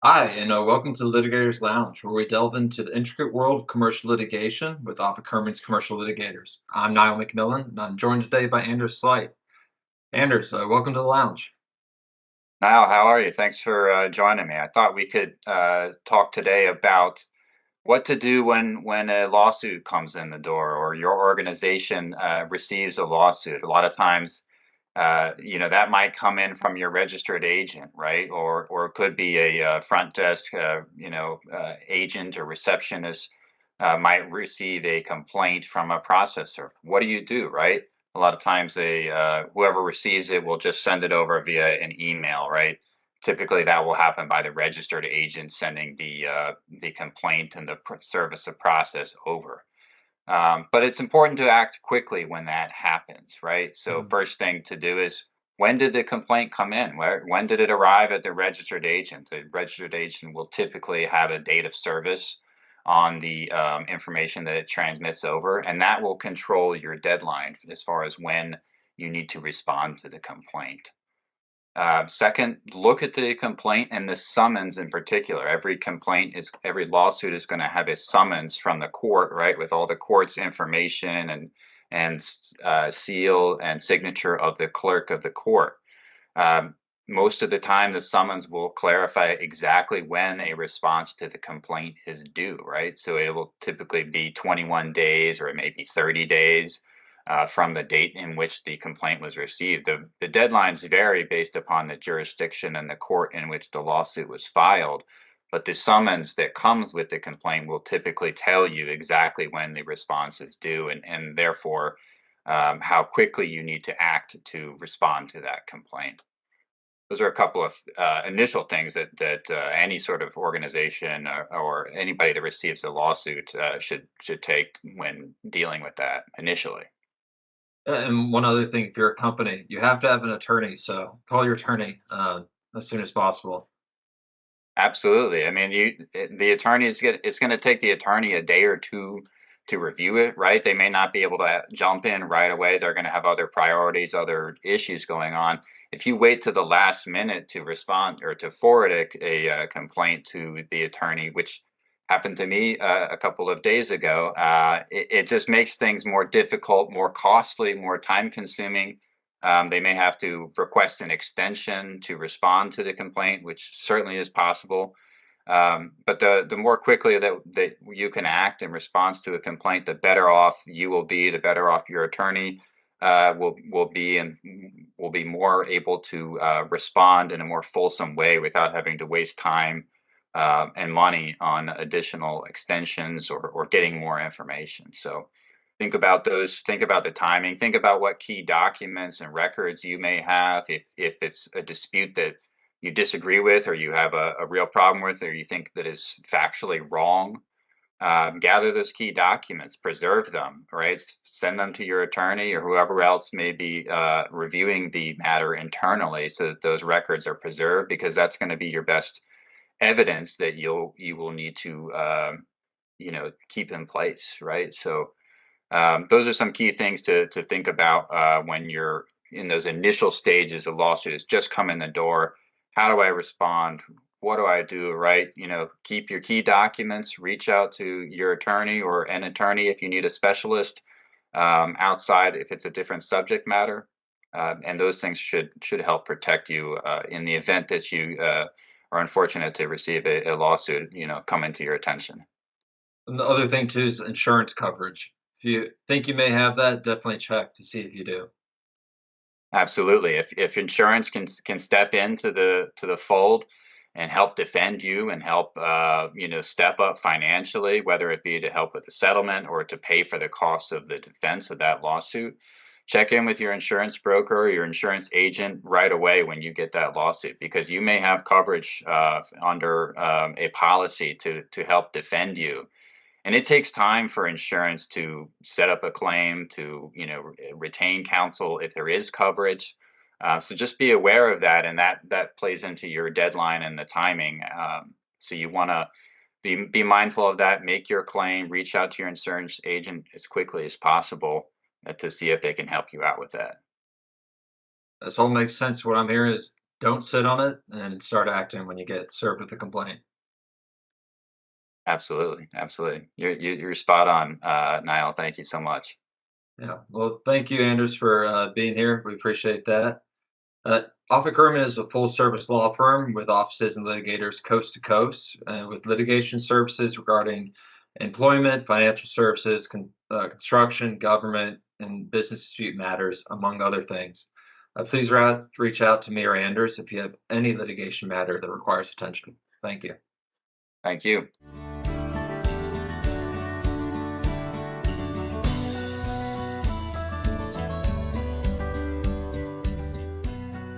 Hi, and welcome to Litigator's Lounge, where we delve into the intricate world of commercial litigation with Offit Kurman's commercial litigators. I'm Niall McMillan, and I'm joined today by Anders Slight. Anders, welcome to the lounge. Niall, how are you? Thanks for joining me. I thought we could talk today about what to do when a lawsuit comes in the door or your organization receives a lawsuit. A lot of times, that might come in from your registered agent, right? Or it could be a front desk, agent or receptionist might receive a complaint from a processor. What do you do, right? A lot of times they whoever receives it will just send it over via an email, right? Typically, that will happen by the registered agent sending the complaint and the service of process over. But it's important to act quickly when that happens, right? So Mhm. first thing to do is when did the complaint come in? When did it arrive at the registered agent? The registered agent will typically have a date of service on the information that it transmits over, and that will control your deadline as far as when you need to respond to the complaint. Second, look at the complaint and the summons in particular. Every lawsuit is going to have a summons from the court, right, with all the court's information and seal and signature of the clerk of the court. Um, Most of the time, the summons will clarify exactly when a response to the complaint is due, right? So it will typically be 21 days or it may be 30 days from the date in which the complaint was received. The deadlines vary based upon the jurisdiction and the court in which the lawsuit was filed, but the summons that comes with the complaint will typically tell you exactly when the response is due and therefore how quickly you need to act to respond to that complaint. Those are a couple of initial things that any sort of organization or anybody that receives a lawsuit should take when dealing with that initially. And one other thing, if you're a company, you have to have an attorney, so call your attorney as soon as possible. Absolutely. I mean, the attorneys get it's going to take the attorney a day or two to review it, right? They may not be able to jump in right away. They're going to have other priorities, other issues going on. If you wait to the last minute to respond or to forward a complaint to the attorney, which happened to me a couple of days ago, it just makes things more difficult, more costly, more time consuming. They may have to request an extension to respond to the complaint, which certainly is possible. But the more quickly that you can act in response to a complaint, the better off you will be, the better off your attorney will be, and will be more able to respond in a more fulsome way without having to waste time and money on additional extensions or getting more information. So think about those, think about the timing, think about what key documents and records you may have if it's a dispute that you disagree with or you have a real problem with or you think that is factually wrong. Gather those key documents, preserve them, right? Send them to your attorney or whoever else may be reviewing the matter internally so that those records are preserved, because that's going to be your best evidence that you will need to keep in place, right? So those are some key things to think about when you're in those initial stages. A lawsuit has just come in the door. How do I respond? What do I do? Right? Keep your key documents. Reach out to your attorney or an attorney if you need a specialist outside if it's a different subject matter. And those things should help protect you in the event that you are unfortunate to receive a lawsuit, come into your attention. And the other thing too is insurance coverage. If you think you may have that, definitely check to see if you do. Absolutely. If insurance can step into the fold and help defend you and help step up financially, whether it be to help with the settlement or to pay for the cost of the defense of that lawsuit, check in with your insurance broker or your insurance agent right away when you get that lawsuit, because you may have coverage under a policy to help defend you, and it takes time for insurance to set up a claim, to retain counsel if there is coverage. So just be aware of that, and that plays into your deadline and the timing. So you want to be mindful of that. Make your claim. Reach out to your insurance agent as quickly as possible to see if they can help you out with that. This all makes sense. What I'm hearing is Don't sit on it and start acting when you get served with a complaint. Absolutely, absolutely. You're spot on, Niall. Thank you so much. Yeah. Well, thank you, Anders, for being here. We appreciate that. Offit Kurman is a full-service law firm with offices and litigators coast to coast, with litigation services regarding employment, financial services, construction, government, and business dispute matters, among other things. Please reach out to me or Anders if you have any litigation matter that requires attention. Thank you. Thank you.